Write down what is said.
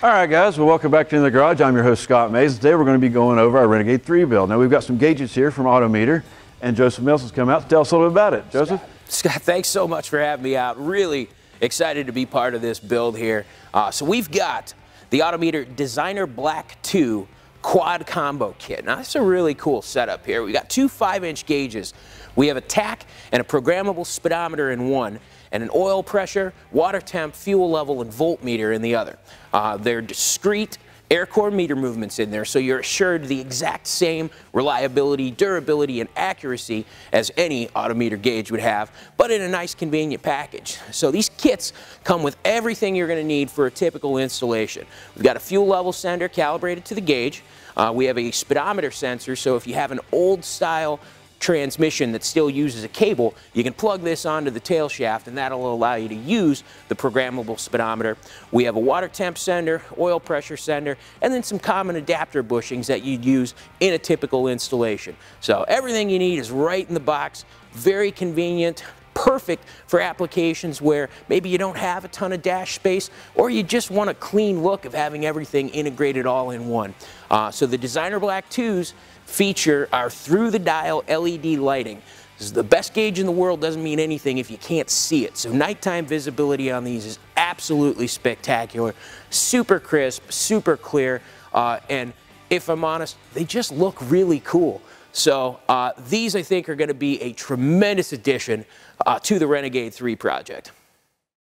All right, guys, well, welcome back to In the Garage. I'm your host, Scott Mays. Today we're going to be going over our Renegade 3 build. Now, we've got some gauges here from AutoMeter, and Joseph Milson's come out to tell us a little bit about it. Joseph? Scott, thanks so much for having me out. Really excited to be part of this build here. So we've got the AutoMeter Designer Black 2 Quad Combo Kit. Now, that's a really cool setup here. We got two 5-inch gauges. We have a tach and a programmable speedometer in one, and an oil pressure, water temp, fuel level, and voltmeter in the other. They're discrete air core meter movements in there, so you're assured the exact same reliability, durability, and accuracy as any AutoMeter gauge would have, but in a nice, convenient package. So these kits come with everything you're going to need for a typical installation. We've got a fuel level sender calibrated to the gauge. We have a speedometer sensor, so if you have an old style transmission that still uses a cable, you can plug this onto the tail shaft and that'll allow you to use the programmable speedometer. We have a water temp sender, oil pressure sender, and then some common adapter bushings that you'd use in a typical installation. So everything you need is right in the box, very convenient, perfect for applications where maybe you don't have a ton of dash space or you just want a clean look of having everything integrated all in one. So the Designer Black 2s feature our through-the-dial LED lighting. This is the best gauge in the world, doesn't mean anything if you can't see it. So nighttime visibility on these is absolutely spectacular, super crisp, super clear, and if I'm honest, they just look really cool. So these I think are going to be a tremendous addition to the Renegade 3 project.